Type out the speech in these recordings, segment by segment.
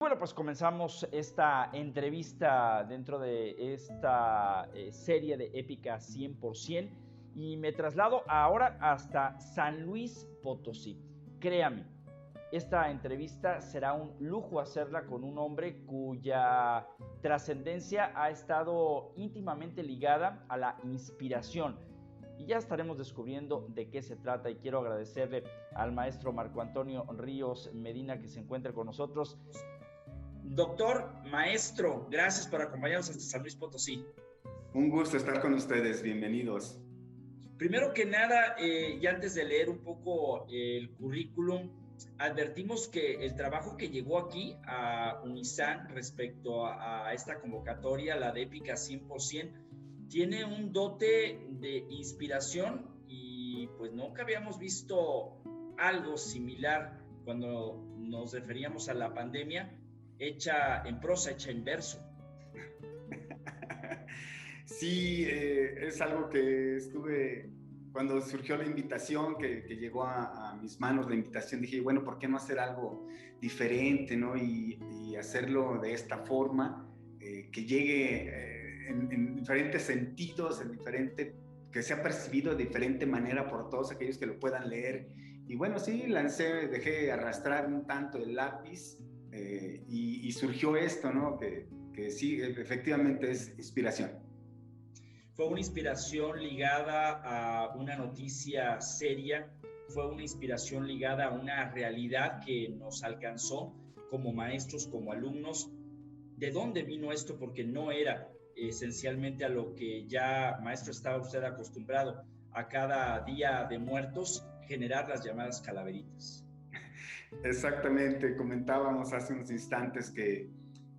Bueno, pues comenzamos esta entrevista dentro de esta serie de Épica 100% y me traslado ahora hasta San Luis Potosí. Créame, esta entrevista será un lujo hacerla con un hombre cuya trascendencia ha estado íntimamente ligada a la inspiración. Y ya estaremos descubriendo de qué se trata y quiero agradecerle al maestro Marco Antonio Ríos Medina que se encuentra con nosotros. Doctor, maestro, gracias por acompañarnos hasta San Luis Potosí. Un gusto estar con ustedes, bienvenidos. Primero que nada, y antes de leer un poco el currículum, advertimos que el trabajo que llegó aquí a Unisan respecto a esta convocatoria, la de Épica 100%, tiene un dote de inspiración y pues nunca habíamos visto algo similar cuando nos referíamos a la pandemia, hecha en prosa, hecha en verso. Sí, es algo que cuando surgió la invitación, que llegó a mis manos la invitación, dije, bueno, ¿por qué no hacer algo diferente, ¿no? Y hacerlo de esta forma, que llegue en diferentes sentidos, que sea percibido de diferente manera por todos aquellos que lo puedan leer. Y bueno, sí, dejé arrastrar un tanto el lápiz, y surgió esto, ¿no? Que sí, efectivamente es inspiración. Fue una inspiración ligada a una noticia seria, fue una inspiración ligada a una realidad que nos alcanzó como maestros, como alumnos. ¿De dónde vino esto? Porque no era esencialmente a lo que ya, maestro, estaba usted acostumbrado, a cada día de muertos generar las llamadas calaveritas. Exactamente, comentábamos hace unos instantes que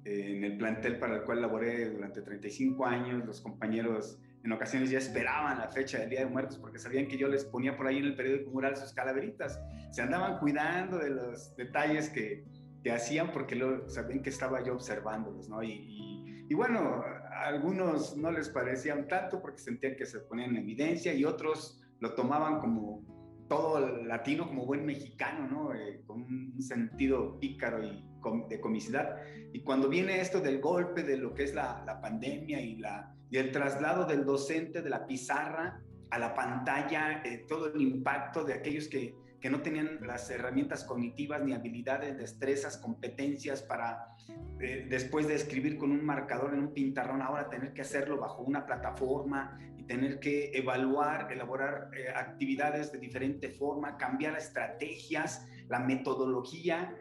en el plantel para el cual laboré durante 35 años, los compañeros en ocasiones ya esperaban la fecha del Día de Muertos porque sabían que yo les ponía por ahí en el periódico mural sus calaveritas. Se andaban cuidando de los detalles que hacían porque sabían que estaba yo observándolos, ¿no? Y bueno, a algunos no les parecían tanto porque sentían que se ponían en evidencia y otros lo tomaban como todo latino, como buen mexicano, ¿no? Con un sentido pícaro y de comicidad. Y cuando viene esto del golpe de lo que es la pandemia y el traslado del docente de la pizarra a la pantalla, todo el impacto de aquellos que no tenían las herramientas cognitivas ni habilidades, destrezas, competencias para después de escribir con un marcador en un pintarrón, ahora tener que hacerlo bajo una plataforma y tener que elaborar actividades de diferente forma, cambiar estrategias, la metodología,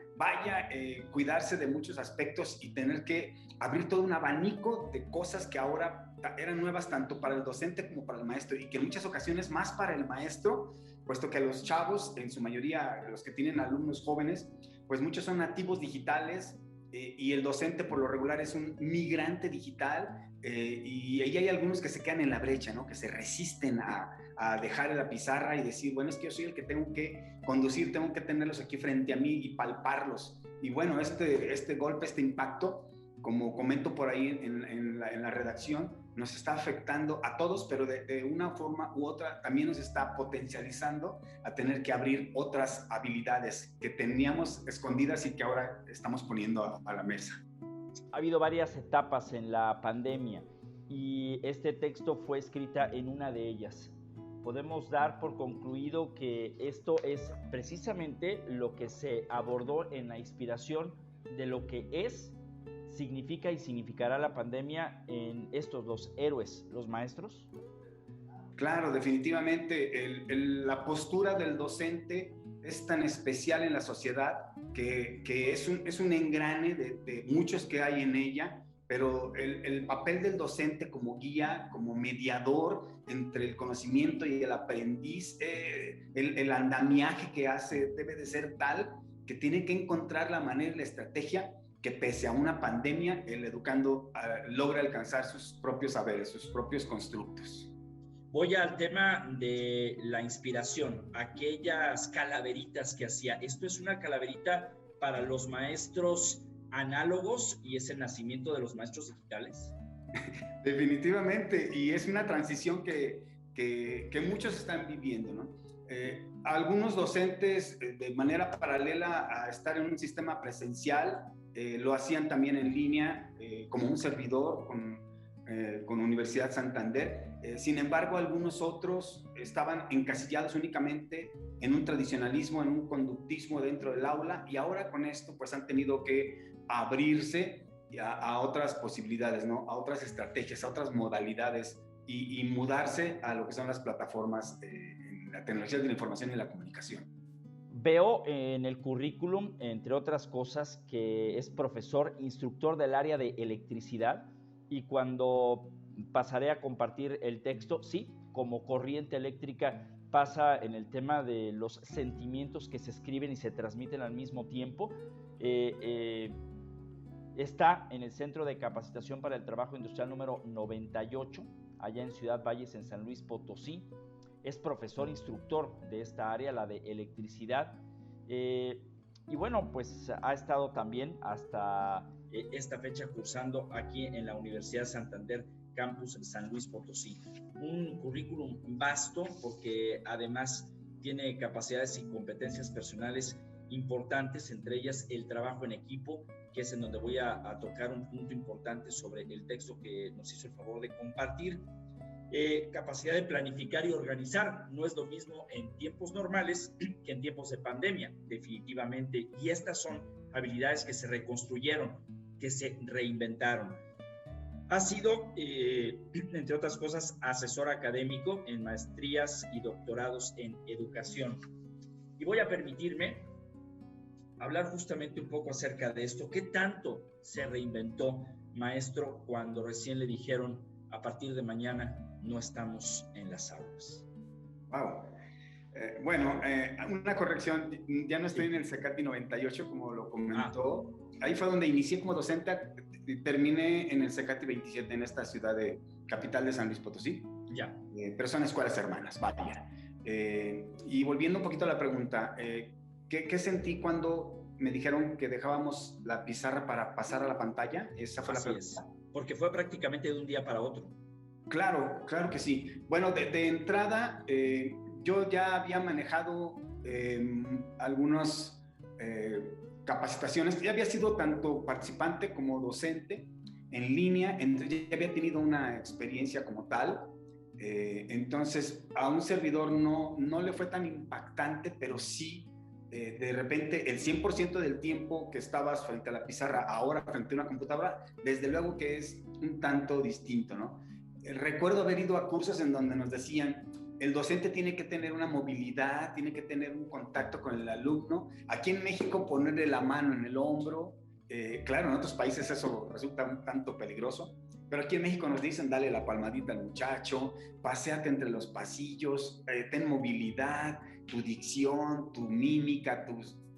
cuidarse de muchos aspectos y tener que abrir todo un abanico de cosas que ahora eran nuevas tanto para el docente como para el maestro y que en muchas ocasiones más para el maestro, puesto que los chavos, en su mayoría los que tienen alumnos jóvenes, pues muchos son nativos digitales, y el docente por lo regular es un migrante digital, y ahí hay algunos que se quedan en la brecha, ¿no? Que se resisten a dejar la pizarra y decir, bueno, es que yo soy el que tengo que conducir, tengo que tenerlos aquí frente a mí y palparlos. Y bueno, este golpe, este impacto, como comento por ahí en la redacción, nos está afectando a todos, pero de una forma u otra también nos está potencializando a tener que abrir otras habilidades que teníamos escondidas y que ahora estamos poniendo a la mesa. Ha habido varias etapas en la pandemia y este texto fue escrita en una de ellas. Podemos dar por concluido que esto es precisamente lo que se abordó en la inspiración de lo que significa y significará la pandemia en estos dos héroes, los maestros. Claro, definitivamente la postura del docente es tan especial en la sociedad que es un engrane de muchos que hay en ella, pero el papel del docente como guía, como mediador entre el conocimiento y el aprendiz, el andamiaje que hace debe de ser tal que tiene que encontrar la manera y la estrategia que pese a una pandemia el educando logra alcanzar sus propios saberes, sus propios constructos. Voy al tema de la inspiración, aquellas calaveritas que hacía. Esto es una calaverita para los maestros análogos y es el nacimiento de los maestros digitales. Definitivamente, y es una transición que muchos están viviendo, ¿no? Algunos docentes de manera paralela a estar en un sistema presencial lo hacían también en línea como un servidor con Universidad Santander. Sin embargo, algunos otros estaban encasillados únicamente en un tradicionalismo, en un conductismo dentro del aula, y ahora con esto pues han tenido que abrirse a otras posibilidades, ¿no? A otras estrategias, a otras modalidades y mudarse a lo que son las plataformas en la tecnología de la información y la comunicación. Veo en el currículum, entre otras cosas, que es profesor, instructor del área de electricidad, y cuando pasaré a compartir el texto, sí, como corriente eléctrica pasa en el tema de los sentimientos que se escriben y se transmiten al mismo tiempo. Está en el Centro de Capacitación para el Trabajo Industrial número 98, allá en Ciudad Valles, en San Luis Potosí. Es profesor instructor de esta área, la de electricidad. Y bueno, pues ha estado también hasta esta fecha cursando aquí en la Universidad Santander, Campus San Luis Potosí. Un currículum vasto porque además tiene capacidades y competencias personales importantes, entre ellas el trabajo en equipo, que es en donde voy a tocar un punto importante sobre el texto que nos hizo el favor de compartir. Capacidad de planificar y organizar no es lo mismo en tiempos normales que en tiempos de pandemia, definitivamente, y estas son habilidades que se reconstruyeron, que se reinventaron. Ha sido, entre otras cosas, asesor académico en maestrías y doctorados en educación. Y voy a permitirme hablar justamente un poco acerca de esto. ¿Qué tanto se reinventó, maestro, cuando recién le dijeron, a partir de mañana no estamos en las aulas? Wow. Bueno, una corrección, ya no estoy en el CECATI 98, como lo comentó. Ahí fue donde inicié como docente, terminé en el CECATI 27, en esta ciudad de capital de San Luis Potosí. Ya. Pero son escuelas hermanas, vaya. Y volviendo un poquito a la pregunta, ¿qué sentí cuando me dijeron que dejábamos la pizarra para pasar a la pantalla? Esa fue la pregunta. Porque fue prácticamente de un día para otro. Claro, claro que sí. Bueno, de entrada, yo ya había manejado algunas capacitaciones, ya había sido tanto participante como docente en línea, entonces ya había tenido una experiencia como tal. Entonces, a un servidor no le fue tan impactante, pero sí, de repente, el 100% del tiempo que estabas frente a la pizarra, ahora frente a una computadora, desde luego que es un tanto distinto, ¿no? Recuerdo haber ido a cursos en donde nos decían, el docente tiene que tener una movilidad, tiene que tener un contacto con el alumno. Aquí en México, ponerle la mano en el hombro. Claro, en otros países eso resulta un tanto peligroso, pero aquí en México nos dicen, dale la palmadita al muchacho, paséate entre los pasillos, ten movilidad, tu dicción, tu mímica,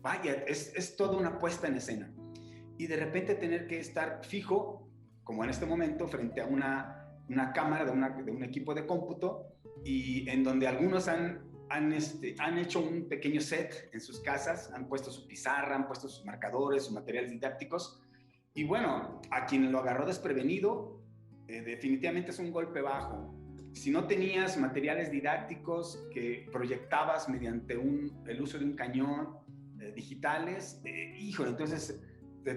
vaya, es toda una puesta en escena. Y de repente tener que estar fijo, como en este momento, frente a una cámara de un equipo de cómputo, y en donde algunos han hecho un pequeño set en sus casas, han puesto su pizarra, han puesto sus marcadores, sus materiales didácticos, y bueno, a quien lo agarró desprevenido, definitivamente es un golpe bajo. Si no tenías materiales didácticos que proyectabas mediante el uso de un cañón, digitales, híjole, entonces te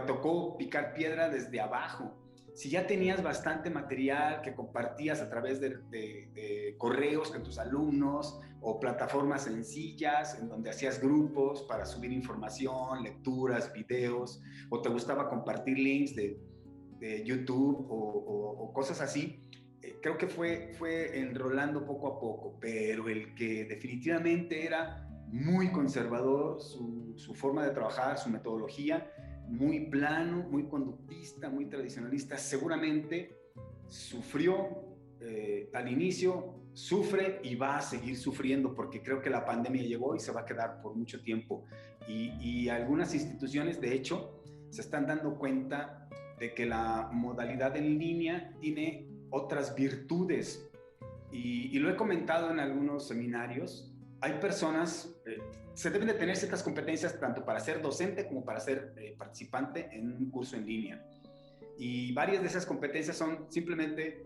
tocó picar piedra desde abajo. Si ya tenías bastante material que compartías a través de correos con tus alumnos o plataformas sencillas en donde hacías grupos para subir información, lecturas, videos, o te gustaba compartir links de YouTube o cosas así, creo que fue enrolando poco a poco, pero el que definitivamente era muy conservador, su forma de trabajar, su metodología, muy plano, muy conductista, muy tradicionalista, seguramente sufrió al inicio, sufre y va a seguir sufriendo, porque creo que la pandemia llegó y se va a quedar por mucho tiempo. Y algunas instituciones, de hecho, se están dando cuenta de que la modalidad en línea tiene otras virtudes. Y lo he comentado en algunos seminarios. Hay personas, se deben de tener ciertas competencias tanto para ser docente como para ser participante en un curso en línea. Y varias de esas competencias son simplemente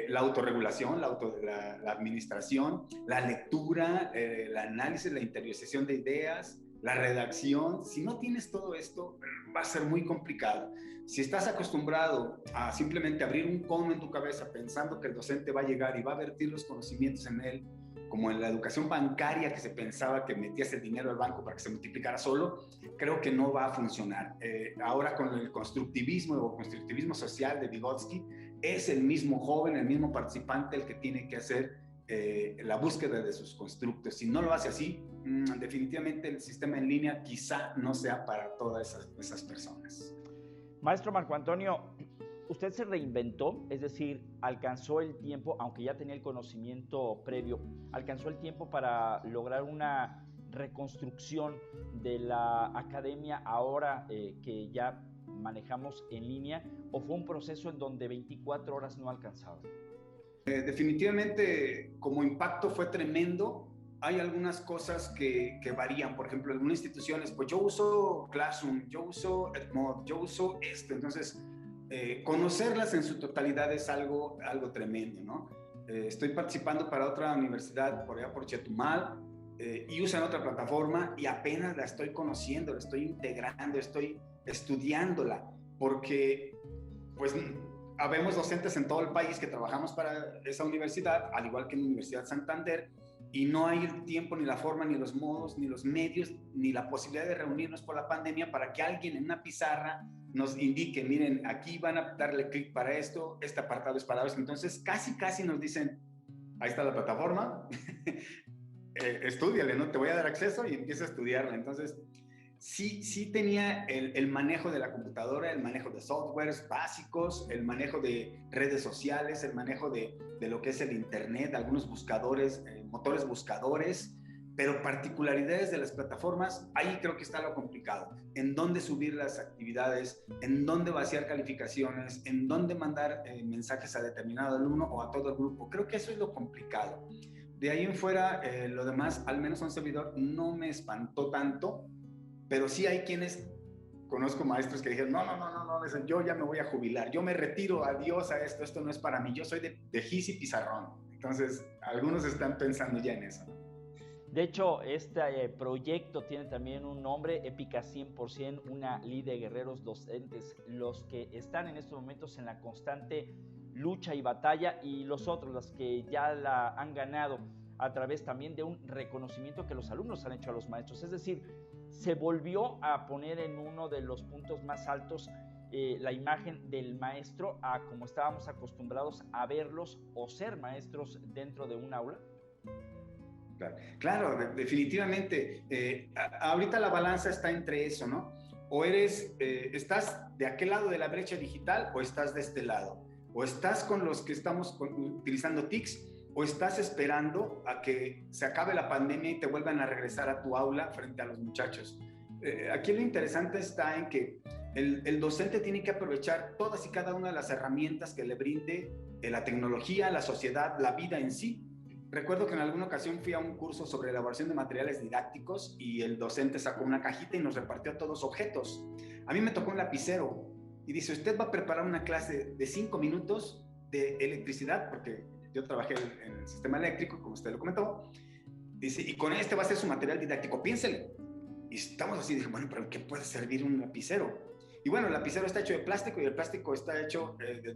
la autorregulación, la administración, la lectura, el análisis, la interiorización de ideas, la redacción. Si no tienes todo esto, va a ser muy complicado. Si estás acostumbrado a simplemente abrir un cono en tu cabeza pensando que el docente va a llegar y va a vertir los conocimientos en él, como en la educación bancaria que se pensaba que metías el dinero al banco para que se multiplicara solo, creo que no va a funcionar. Ahora con el constructivismo o constructivismo social de Vygotsky, es el mismo joven, el mismo participante el que tiene que hacer la búsqueda de sus constructos. Si no lo hace así, definitivamente el sistema en línea quizá no sea para todas esas personas. Maestro Marco Antonio, usted se reinventó, es decir, alcanzó el tiempo, aunque ya tenía el conocimiento previo, alcanzó el tiempo para lograr una reconstrucción de la academia ahora que ya manejamos en línea, o fue un proceso en donde 24 horas no alcanzaba? Definitivamente como impacto fue tremendo. Hay algunas cosas que varían. Por ejemplo, algunas instituciones, pues yo uso Classroom, yo uso Edmodo, yo uso esto. Entonces, conocerlas en su totalidad es algo tremendo, ¿no? Estoy participando para otra universidad por allá por Chetumal y usan otra plataforma y apenas la estoy conociendo, la estoy integrando, estoy estudiándola, porque pues habemos docentes en todo el país que trabajamos para esa universidad, al igual que en la Universidad Santander, y no hay el tiempo, ni la forma, ni los modos, ni los medios, ni la posibilidad de reunirnos por la pandemia para que alguien en una pizarra nos indique, miren, aquí van a darle clic para esto, este apartado es para esto. Entonces, casi nos dicen, ahí está la plataforma, estúdiale, ¿no? Te voy a dar acceso y empieza a estudiarla. Entonces, sí tenía el manejo de la computadora, el manejo de softwares básicos, el manejo de redes sociales, el manejo de lo que es el internet, algunos buscadores, motores buscadores, pero particularidades de las plataformas, ahí creo que está lo complicado. En dónde subir las actividades, en dónde vaciar calificaciones, en dónde mandar mensajes a determinado alumno o a todo el grupo. Creo que eso es lo complicado. De ahí en fuera, lo demás, al menos a un servidor, no me espantó tanto, pero sí hay quienes, conozco maestros que dijeron, no, yo ya me voy a jubilar, yo me retiro, adiós a esto no es para mí, yo soy de gis y pizarrón. Entonces, algunos están pensando ya en eso, ¿no? De hecho, este proyecto tiene también un nombre, Épica 100%, una lid de guerreros docentes, los que están en estos momentos en la constante lucha y batalla, y los otros, los que ya la han ganado a través también de un reconocimiento que los alumnos han hecho a los maestros. Es decir, se volvió a poner en uno de los puntos más altos la imagen del maestro a como estábamos acostumbrados a verlos o ser maestros dentro de un aula. Claro, definitivamente. Ahorita la balanza está entre eso, ¿no? O estás de aquel lado de la brecha digital o estás de este lado. O estás con los que estamos utilizando TICs o estás esperando a que se acabe la pandemia y te vuelvan a regresar a tu aula frente a los muchachos. Aquí lo interesante está en que el docente tiene que aprovechar todas y cada una de las herramientas que le brinde la tecnología, la sociedad, la vida en sí. Recuerdo que en alguna ocasión fui a un curso sobre elaboración de materiales didácticos y el docente sacó una cajita y nos repartió a todos objetos. A mí me tocó un lapicero y dice, usted va a preparar una clase de 5 minutos de electricidad, porque yo trabajé en el sistema eléctrico, como usted lo comentó, dice, y con este va a ser su material didáctico, piénsele. Y estamos así, dije, bueno, pero ¿qué puede servir un lapicero? Y bueno, el lapicero está hecho de plástico y el plástico está hecho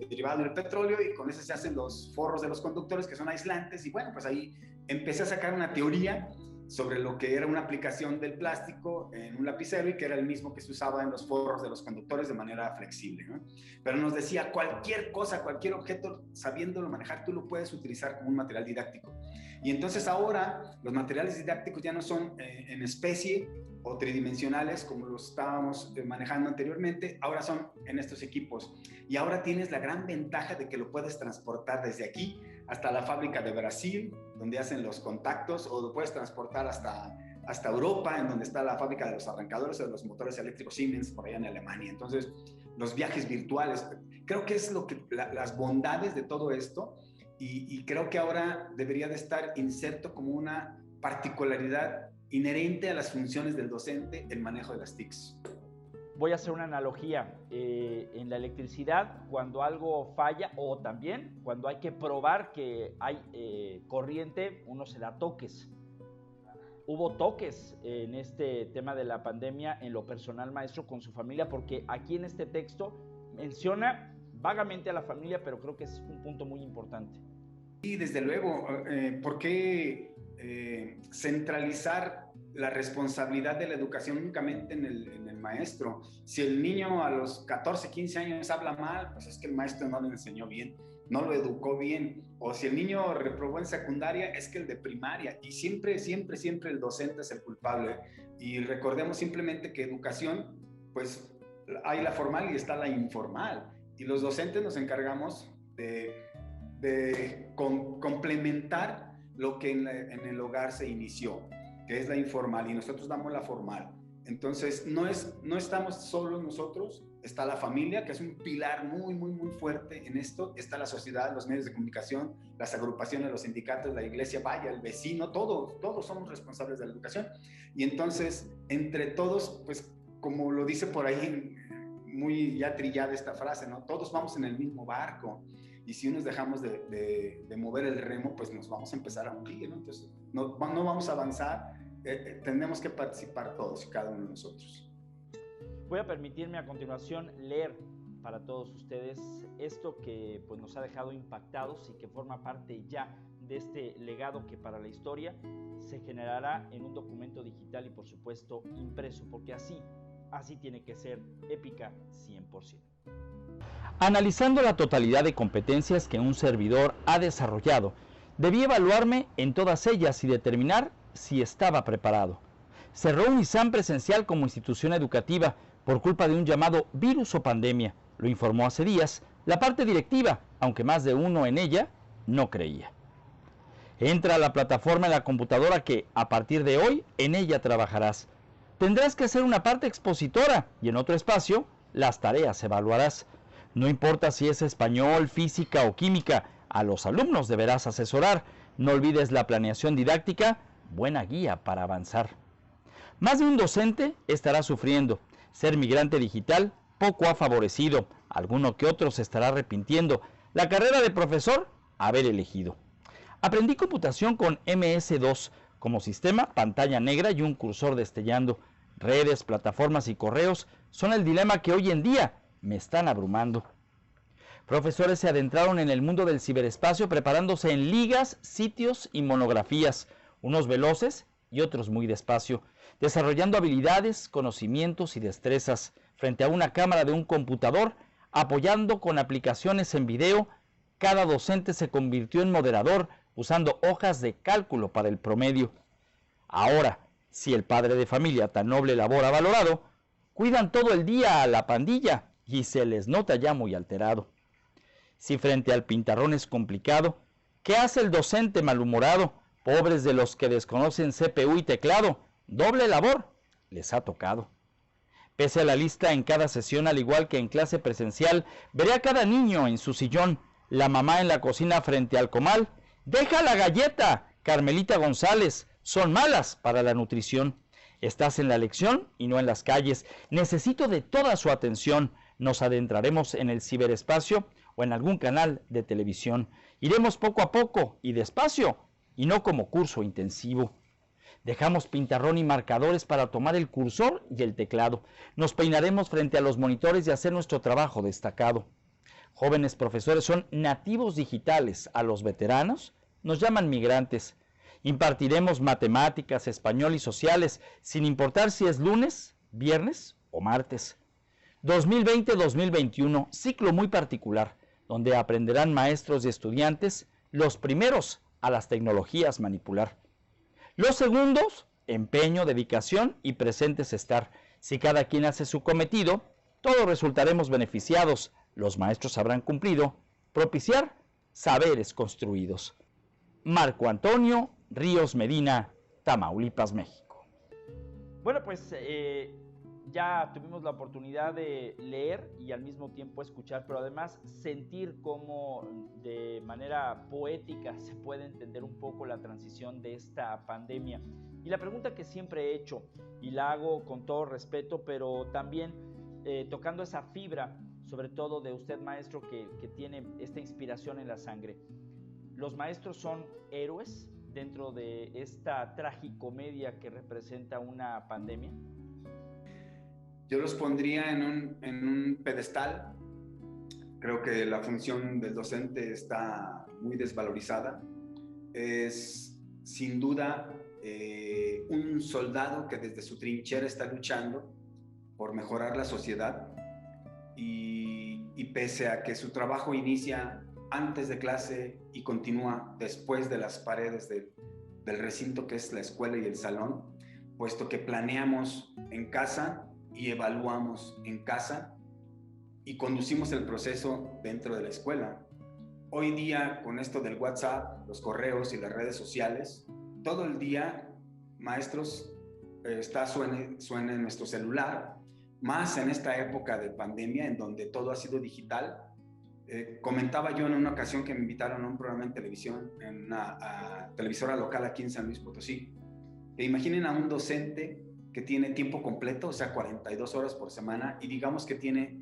derivado del petróleo y con eso se hacen los forros de los conductores que son aislantes. Y bueno, pues ahí empecé a sacar una teoría sobre lo que era una aplicación del plástico en un lapicero y que era el mismo que se usaba en los forros de los conductores de manera flexible, ¿no? Pero nos decía, cualquier cosa, cualquier objeto, sabiéndolo manejar, tú lo puedes utilizar como un material didáctico. Y entonces ahora los materiales didácticos ya no son en especie o tridimensionales como los estábamos manejando anteriormente, ahora son en estos equipos. Y ahora tienes la gran ventaja de que lo puedes transportar desde aquí hasta la fábrica de Brasil, donde hacen los contactos, o lo puedes transportar hasta Europa, en donde está la fábrica de los arrancadores o de los motores eléctricos Siemens, por allá en Alemania. Entonces, los viajes virtuales, creo que es las bondades de todo esto, y creo que ahora debería de estar inserto como una particularidad inherente a las funciones del docente el manejo de las TICs. Voy a hacer una analogía. En la electricidad, cuando algo falla, o también cuando hay que probar que hay corriente, uno se da toques. hubo toques en este tema de la pandemia en lo personal, maestro, con su familia, porque aquí en este texto menciona vagamente a la familia, pero creo que es un punto muy importante. Sí, desde luego. ¿Por qué centralizar la responsabilidad de la educación únicamente en el maestro? Si el niño a los 14, 15 años habla mal, pues es que el maestro no le enseñó bien, no lo educó bien. O si el niño reprobó en secundaria, es que el de primaria. Y siempre, siempre, siempre el docente es el culpable. Y recordemos simplemente que educación, pues hay la formal y está la informal. Y los docentes nos encargamos de complementar lo que en el hogar se inició, que es la informal, y nosotros damos la formal. Entonces, no estamos solos nosotros, está la familia, que es un pilar muy, muy, muy fuerte en esto, está la sociedad, los medios de comunicación, las agrupaciones, los sindicatos, la iglesia, vaya, el vecino, todos somos responsables de la educación. Y entonces, entre todos, pues, como lo dice por ahí, muy ya trillada esta frase, ¿no? Todos vamos en el mismo barco. Y si nos dejamos de mover el remo, pues nos vamos a empezar a hundir, ¿no? Entonces, no vamos a avanzar, tenemos que participar todos y cada uno de nosotros. Voy a permitirme a continuación leer para todos ustedes esto que pues, nos ha dejado impactados y que forma parte ya de este legado que para la historia se generará en un documento digital y por supuesto impreso, porque así tiene que ser Épica 100%. Analizando la totalidad de competencias que un servidor ha desarrollado, debí evaluarme en todas ellas y determinar si estaba preparado. Cerró un ISAM presencial como institución educativa por culpa de un llamado virus o pandemia, lo informó hace días la parte directiva, aunque más de uno en ella no creía. Entra a la plataforma en la computadora que, a partir de hoy, en ella trabajarás. Tendrás que hacer una parte expositora y en otro espacio las tareas evaluarás. No importa si es español, física o química, a los alumnos deberás asesorar. No olvides la planeación didáctica, buena guía para avanzar. Más de un docente estará sufriendo. Ser migrante digital poco ha favorecido. Alguno que otro se estará arrepintiendo. La carrera de profesor, haber elegido. Aprendí computación con MS2, como sistema, pantalla negra y un cursor destellando. Redes, plataformas y correos son el dilema que hoy en día me están abrumando. Profesores se adentraron en el mundo del ciberespacio preparándose en ligas, sitios y monografías, unos veloces y otros muy despacio, desarrollando habilidades, conocimientos y destrezas frente a una cámara de un computador, apoyando con aplicaciones en video. Cada docente se convirtió en moderador usando hojas de cálculo para el promedio. Ahora, si el padre de familia tan noble labor ha valorado, cuidan todo el día a la pandilla y se les nota ya muy alterado. Si frente al pintarrón es complicado, ¿qué hace el docente malhumorado? Pobres de los que desconocen CPU y teclado, doble labor les ha tocado. Pese a la lista en cada sesión, al igual que en clase presencial, veré a cada niño en su sillón, la mamá en la cocina frente al comal. ¡Deja la galleta, Carmelita González! Son malas para la nutrición. Estás en la lección y no en las calles. Necesito de toda su atención. Nos adentraremos en el ciberespacio o en algún canal de televisión. Iremos poco a poco y despacio, y no como curso intensivo. Dejamos pintarrón y marcadores para tomar el cursor y el teclado. Nos peinaremos frente a los monitores y hacer nuestro trabajo destacado. Jóvenes profesores son nativos digitales. A los veteranos nos llaman migrantes. Impartiremos matemáticas, español y sociales, sin importar si es lunes, viernes o martes. 2020-2021, ciclo muy particular, donde aprenderán maestros y estudiantes, los primeros a las tecnologías manipular. Los segundos, empeño, dedicación y presentes estar. Si cada quien hace su cometido, todos resultaremos beneficiados. Los maestros habrán cumplido, propiciar saberes construidos. Marco Antonio Ríos Medina, Tamaulipas, México. Bueno, pues ya tuvimos la oportunidad de leer y al mismo tiempo escuchar, pero además sentir cómo de manera poética se puede entender un poco la transición de esta pandemia. Y la pregunta que siempre he hecho, y la hago con todo respeto, pero también tocando esa fibra, sobre todo de usted, maestro, que tiene esta inspiración en la sangre. ¿Los maestros son héroes dentro de esta tragicomedia que representa una pandemia? Yo los pondría en un pedestal. Creo que la función del docente está muy desvalorizada. Es sin duda un soldado que desde su trinchera está luchando por mejorar la sociedad y pese a que su trabajo inicia antes de clase y continúa después de las paredes del recinto que es la escuela y el salón, puesto que planeamos en casa y evaluamos en casa y conducimos el proceso dentro de la escuela. Hoy día, con esto del WhatsApp, los correos y las redes sociales, todo el día, maestros, suena en nuestro celular, más en esta época de pandemia en donde todo ha sido digital. Comentaba yo en una ocasión que me invitaron a un programa en televisión, en una televisora local aquí en San Luis Potosí, que imaginen a un docente que tiene tiempo completo, o sea, 42 horas por semana, y digamos que tiene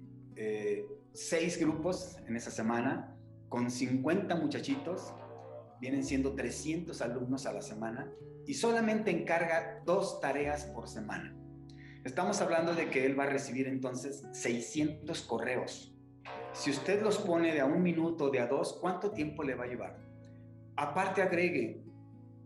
6 grupos en esa semana, con 50 muchachitos, vienen siendo 300 alumnos a la semana, y solamente encarga 2 tareas por semana. Estamos hablando de que él va a recibir entonces 600 correos. Si usted los pone de a 1 minuto, de a 2, ¿cuánto tiempo le va a llevar? Aparte agregue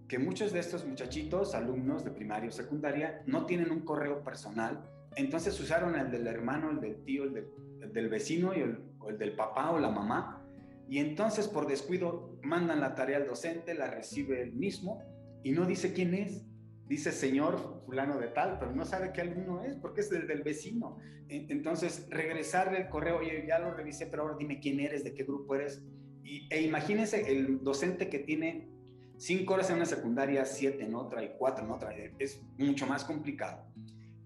que muchos de estos muchachitos, alumnos de primaria o secundaria, no tienen un correo personal, entonces usaron el del hermano, el del tío, el del vecino o el del papá o la mamá, y entonces por descuido mandan la tarea al docente, la recibe él mismo y no dice quién es. Dice señor fulano de tal, pero no sabe qué alumno es porque es del vecino. Entonces regresarle el correo, oye, ya lo revisé, pero ahora dime quién eres, de qué grupo eres. Imagínense el docente que tiene 5 horas en una secundaria, 7 en otra y 4 en otra, es mucho más complicado.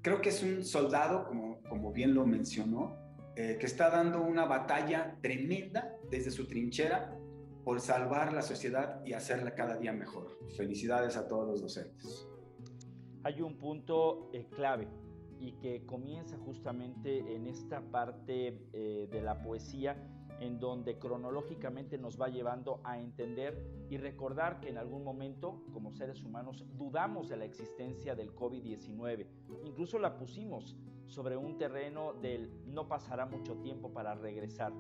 Creo que es un soldado, como bien lo mencionó, que está dando una batalla tremenda desde su trinchera por salvar la sociedad y hacerla cada día mejor. Felicidades a todos los docentes. Hay un punto clave y que comienza justamente en esta parte de la poesía, en donde cronológicamente nos va llevando a entender y recordar que en algún momento, como seres humanos, dudamos de la existencia del COVID-19. Incluso la pusimos sobre un terreno del no pasará mucho tiempo para regresar.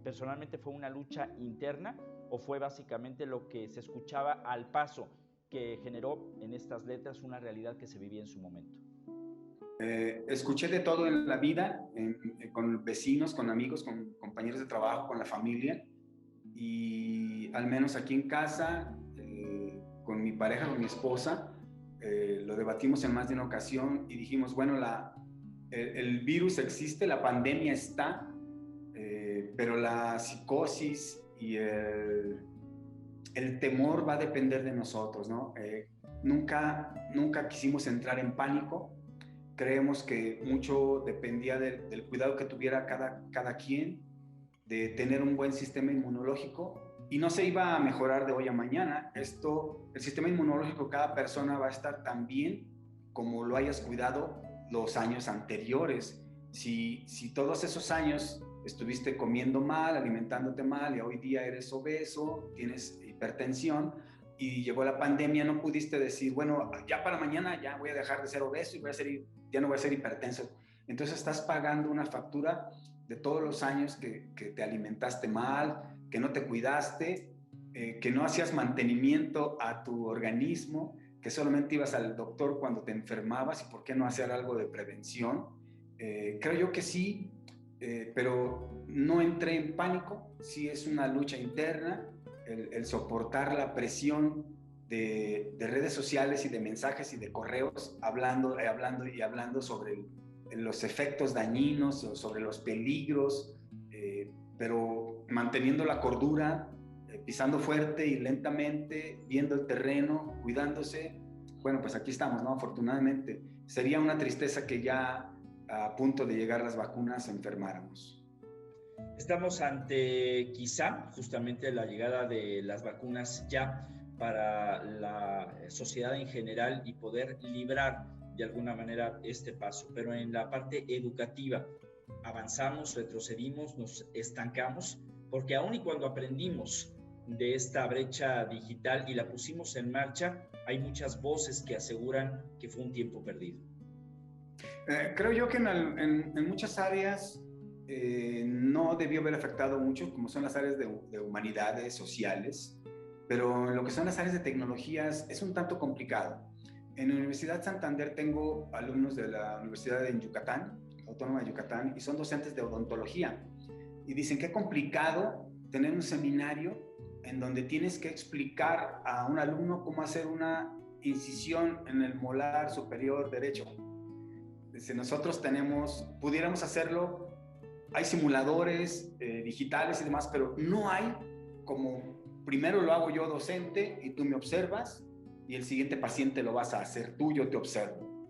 Personalmente, ¿fue una lucha interna o fue básicamente lo que se escuchaba al paso que generó en estas letras una realidad que se vivía en su momento? Escuché de todo en la vida, con vecinos, con amigos, con compañeros de trabajo, con la familia, y al menos aquí en casa, con mi pareja, con mi esposa, lo debatimos en más de una ocasión y dijimos, bueno, el virus existe, la pandemia está, pero la psicosis y el temor va a depender de nosotros, ¿no? Nunca quisimos entrar en pánico. Creemos que mucho dependía del cuidado que tuviera cada quien, de tener un buen sistema inmunológico, y no se iba a mejorar de hoy a mañana. El sistema inmunológico de cada persona va a estar tan bien como lo hayas cuidado los años anteriores. Si todos esos años estuviste comiendo mal, alimentándote mal, y hoy día eres obeso, tienes hipertensión, y llegó la pandemia, no pudiste decir, bueno, ya para mañana ya voy a dejar de ser obeso y ya no voy a ser hipertenso. Entonces estás pagando una factura de todos los años que te alimentaste mal, que no te cuidaste, que no hacías mantenimiento a tu organismo, que solamente ibas al doctor cuando te enfermabas, y por qué no hacer algo de prevención. Creo yo que sí, pero no entré en pánico. Sí es una lucha interna, el soportar la presión de redes sociales y de mensajes y de correos hablando sobre los efectos dañinos o sobre los peligros, pero manteniendo la cordura, pisando fuerte y lentamente, viendo el terreno, cuidándose. Bueno, pues aquí estamos, ¿no? Afortunadamente. Sería una tristeza que ya a punto de llegar las vacunas enfermáramos. Estamos ante quizá justamente la llegada de las vacunas ya para la sociedad en general y poder librar de alguna manera este paso, pero en la parte educativa avanzamos, retrocedimos, nos estancamos, porque aun y cuando aprendimos de esta brecha digital y la pusimos en marcha, hay muchas voces que aseguran que fue un tiempo perdido. Creo yo que en muchas áreas no debió haber afectado mucho, como son las áreas de humanidades, sociales, pero en lo que son las áreas de tecnologías es un tanto complicado. En la Universidad Santander tengo alumnos de la Universidad de Yucatán, Autónoma de Yucatán, y son docentes de odontología. Y dicen que es complicado tener un seminario en donde tienes que explicar a un alumno cómo hacer una incisión en el molar superior derecho. Si nosotros pudiéramos hacerlo, hay simuladores digitales y demás, pero no hay como primero lo hago yo docente y tú me observas y el siguiente paciente lo vas a hacer tú, yo te observo.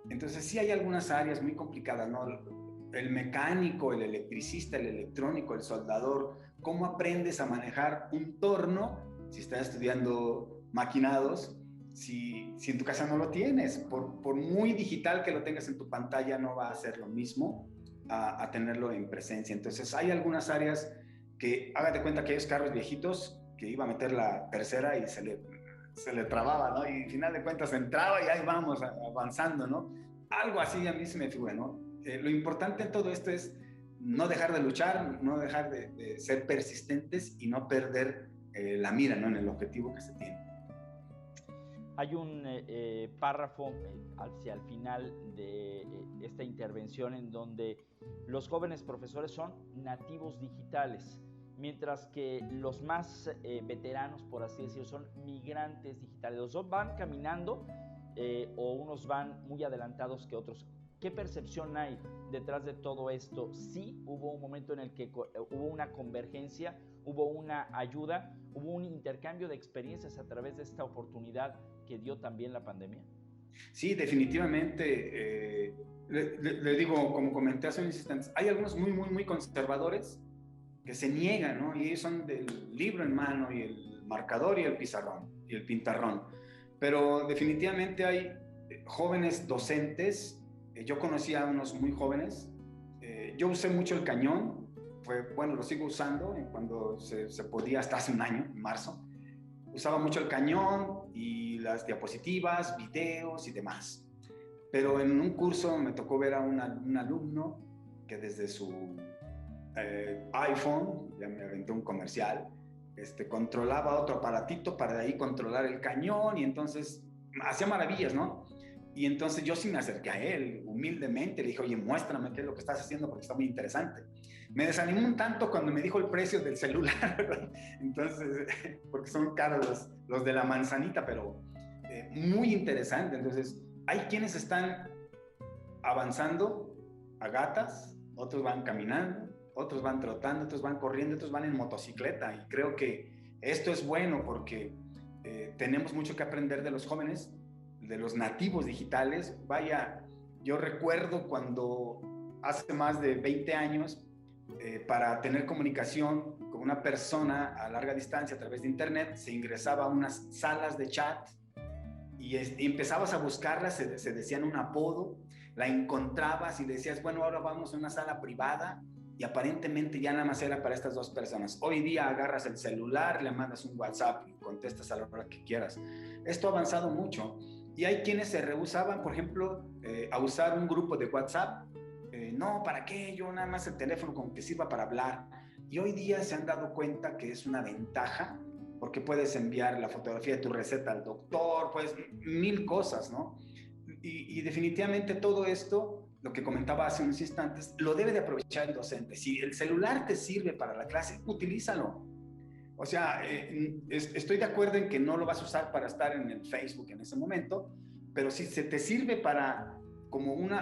Entonces sí hay algunas áreas muy complicadas, ¿no? El mecánico, el electricista, el electrónico, el soldador, ¿cómo aprendes a manejar un torno si estás estudiando maquinados? Si en tu casa no lo tienes, por muy digital que lo tengas en tu pantalla, no va a ser lo mismo a tenerlo en presencia. Entonces hay algunas áreas que, hágate cuenta que hay carros viejitos que iba a meter la tercera y se le trababa, ¿no? Y al final de cuentas entraba y ahí vamos avanzando, ¿no? Algo así a mí se me figura, ¿no? Lo importante en todo esto es no dejar de luchar, no dejar de ser persistentes y no perder la mira, ¿no? En el objetivo que se tiene. Hay un párrafo hacia el final de esta intervención en donde los jóvenes profesores son nativos digitales, mientras que los más veteranos, por así decirlo, son migrantes digitales. Los dos van caminando o unos van muy adelantados que otros. ¿Qué percepción hay detrás de todo esto? Sí hubo un momento en el que hubo una convergencia, hubo una ayuda, hubo un intercambio de experiencias a través de esta oportunidad que dio también la pandemia. Sí, definitivamente. Le digo, como comenté hace unos instantes, hay algunos muy conservadores que se niegan, ¿no? Y ellos son del libro en mano y el marcador y el pizarrón y el pintarrón. Pero definitivamente hay jóvenes docentes. Yo conocí a unos muy jóvenes. Yo usé mucho el cañón. Bueno, lo sigo usando cuando se podía, hasta hace un año, en marzo. Usaba mucho el cañón y las diapositivas, videos y demás. Pero en un curso me tocó ver a un alumno que desde su iPhone, ya me aventó un comercial, controlaba otro aparatito para de ahí controlar el cañón y entonces hacía maravillas, ¿no? Y entonces yo sí me acerqué a él humildemente, le dije, oye, muéstrame qué es lo que estás haciendo porque está muy interesante. Me desanimó un tanto cuando me dijo el precio del celular, ¿verdad? Entonces, porque son caros los de la manzanita, pero muy interesante. Entonces, hay quienes están avanzando a gatas, otros van caminando, otros van trotando, otros van corriendo, otros van en motocicleta. Y creo que esto es bueno porque tenemos mucho que aprender de los jóvenes, de los nativos digitales. Vaya, yo recuerdo cuando hace más de 20 años, para tener comunicación con una persona a larga distancia a través de internet, se ingresaba a unas salas de chat y empezabas a buscarla, se decían un apodo, la encontrabas y decías, bueno, ahora vamos a una sala privada y aparentemente ya nada más era para estas dos personas. Hoy día agarras el celular, le mandas un WhatsApp y contestas a la hora que quieras. Esto ha avanzado mucho y hay quienes se rehusaban, por ejemplo, a usar un grupo de WhatsApp. No, ¿para qué? Yo nada más el teléfono como que sirva para hablar. Y hoy día se han dado cuenta que es una ventaja porque puedes enviar la fotografía de tu receta al doctor, pues mil cosas, ¿no? Y definitivamente todo esto, lo que comentaba hace unos instantes, lo debe de aprovechar el docente. Si el celular te sirve para la clase, utilízalo. O sea, estoy de acuerdo en que no lo vas a usar para estar en el Facebook en ese momento, pero si se te sirve para como un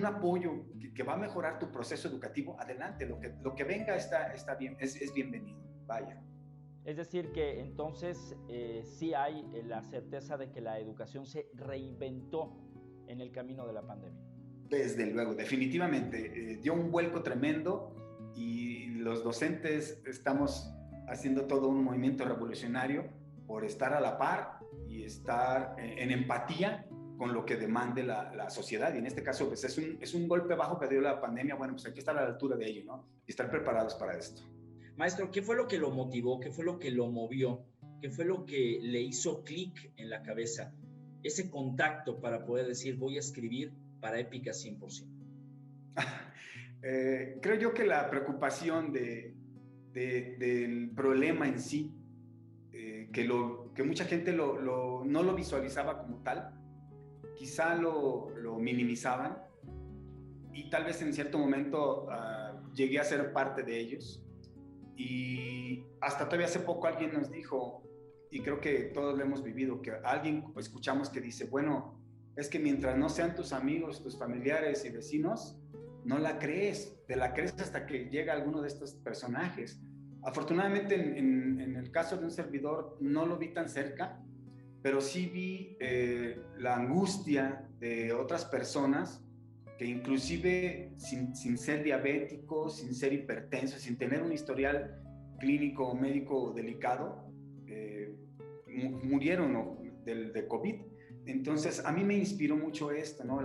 apoyo que va a mejorar tu proceso educativo, adelante, lo que venga está bien, es bienvenido, vaya. Es decir, que entonces sí hay la certeza de que la educación se reinventó en el camino de la pandemia. Desde luego, definitivamente, dio un vuelco tremendo y los docentes estamos haciendo todo un movimiento revolucionario por estar a la par y estar en empatía con lo que demande la sociedad. Y en este caso, pues es un golpe bajo que dio la pandemia. Bueno, pues hay que estar a la altura de ello, ¿no? Y estar preparados para esto. Maestro, ¿qué fue lo que lo motivó? ¿Qué fue lo que lo movió? ¿Qué fue lo que le hizo clic en la cabeza? Ese contacto para poder decir, voy a escribir para Épica 100%. Creo yo que la preocupación del problema en sí, que mucha gente no lo visualizaba como tal, quizá lo minimizaban, y tal vez en cierto momento llegué a ser parte de ellos. Y hasta todavía hace poco alguien nos dijo, y creo que todos lo hemos vivido, que alguien escuchamos que dice, bueno, es que mientras no sean tus amigos, tus familiares y vecinos, no la crees, te la crees hasta que llega alguno de estos personajes. Afortunadamente en el caso de un servidor no lo vi tan cerca, pero sí vi la angustia de otras personas que inclusive sin ser diabético, sin ser hipertenso, sin tener un historial clínico o médico delicado, murieron de COVID. Entonces, a mí me inspiró mucho esto, ¿no?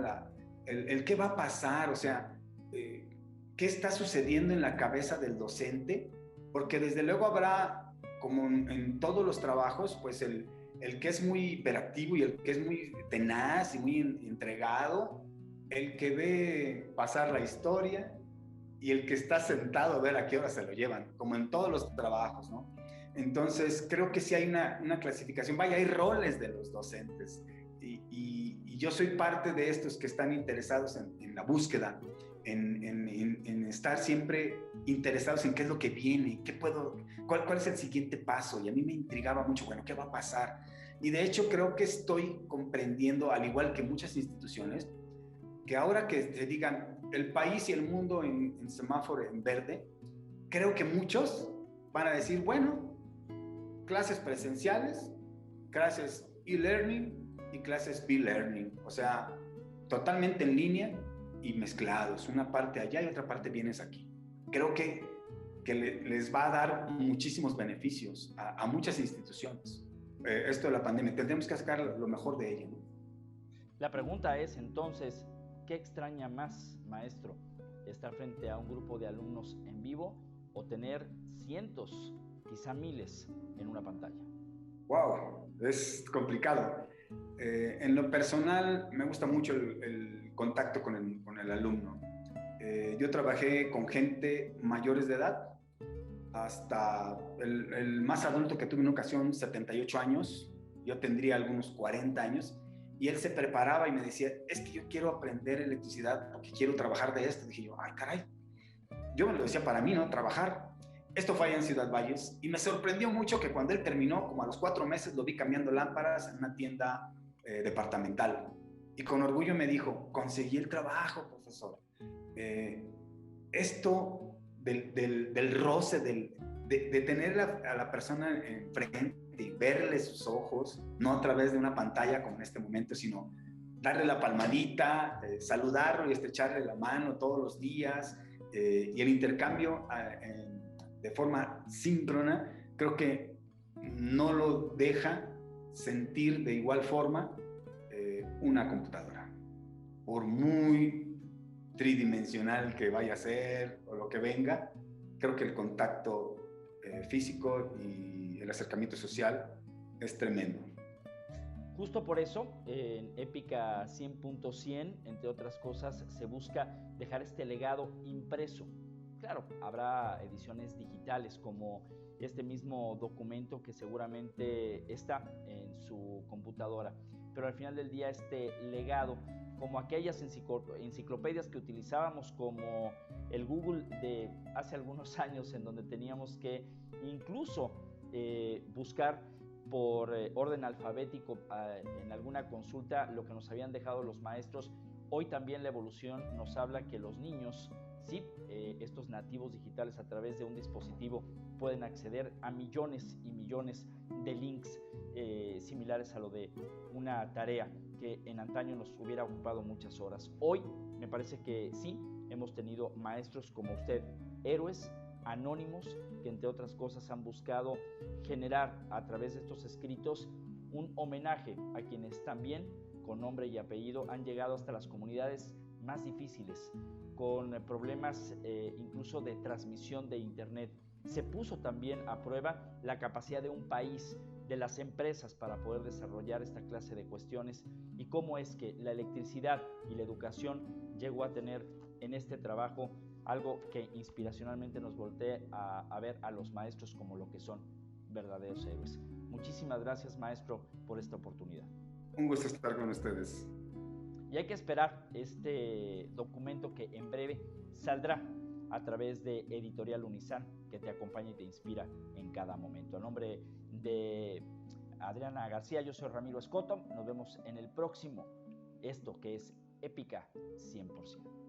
El qué va a pasar, o sea, qué está sucediendo en la cabeza del docente, porque desde luego habrá, como en todos los trabajos, pues el que es muy hiperactivo y el que es muy tenaz y muy entregado, el que ve pasar la historia y el que está sentado a ver a qué hora se lo llevan, como en todos los trabajos, ¿no? Entonces, creo que sí hay una clasificación, vaya, hay roles de los docentes, y yo soy parte de estos que están interesados en la búsqueda, en estar siempre interesados en qué es lo que viene, cuál es el siguiente paso, y a mí me intrigaba mucho, bueno, ¿qué va a pasar? Y de hecho creo que estoy comprendiendo, al igual que muchas instituciones, que ahora que se digan el país y el mundo en semáforo en verde, creo que muchos van a decir, bueno, clases presenciales, clases e-learning y clases b-learning, o sea, totalmente en línea y mezclados, una parte allá y otra parte vienes aquí. Creo que les va a dar muchísimos beneficios a muchas instituciones. Esto de la pandemia, tendremos que sacar lo mejor de ella, ¿no? La pregunta es entonces, ¿qué extraña más, maestro? ¿Estar frente a un grupo de alumnos en vivo o tener cientos, quizá miles, en una pantalla? Wow, es complicado. En lo personal, me gusta mucho el contacto con el alumno. Yo trabajé con gente mayores de edad, hasta el más adulto que tuve en una ocasión, 78 años, yo tendría algunos 40 años, y él se preparaba y me decía, es que yo quiero aprender electricidad porque quiero trabajar de esto. Dije yo, ay caray, yo me lo decía para mí, ¿no? Trabajar. Esto fue allá en Ciudad Valles, y me sorprendió mucho que cuando él terminó, como a los 4 meses, lo vi cambiando lámparas en una tienda departamental. Y con orgullo me dijo, conseguí el trabajo, profesor. Esto del roce, de tener a la persona enfrente y verle sus ojos, no a través de una pantalla como en este momento, sino darle la palmadita, saludarlo y estrecharle la mano todos los días, y el intercambio de forma síncrona, creo que no lo deja sentir de igual forma una computadora. Por muy tridimensional que vaya a ser o lo que venga, creo que el contacto físico y el acercamiento social es tremendo. Justo por eso, en Épica 100.100, entre otras cosas, se busca dejar este legado impreso. Claro, habrá ediciones digitales como este mismo documento que seguramente está en su computadora, pero al final del día este legado, como aquellas enciclopedias que utilizábamos, como el Google de hace algunos años, en donde teníamos que incluso buscar por orden alfabético en alguna consulta lo que nos habían dejado los maestros. Hoy también la evolución nos habla que los niños, sí, estos nativos digitales, a través de un dispositivo pueden acceder a millones y millones de links similares a lo de una tarea que en antaño nos hubiera ocupado muchas horas. Hoy me parece que sí, hemos tenido maestros como usted, héroes anónimos, que entre otras cosas han buscado generar a través de estos escritos un homenaje a quienes también con nombre y apellido han llegado hasta las comunidades más difíciles, con problemas incluso de transmisión de internet, se puso también a prueba la capacidad de un país, de las empresas para poder desarrollar esta clase de cuestiones y cómo es que la electricidad y la educación llegó a tener en este trabajo algo que inspiracionalmente nos voltee a ver a los maestros como lo que son verdaderos héroes. Muchísimas gracias, maestro, por esta oportunidad. Un gusto estar con ustedes. Y hay que esperar este documento que en breve saldrá a través de Editorial Unizan, que te acompaña y te inspira en cada momento. A nombre de Adriana García, yo soy Ramiro Escoto. Nos vemos en el próximo, esto que es Épica 100%.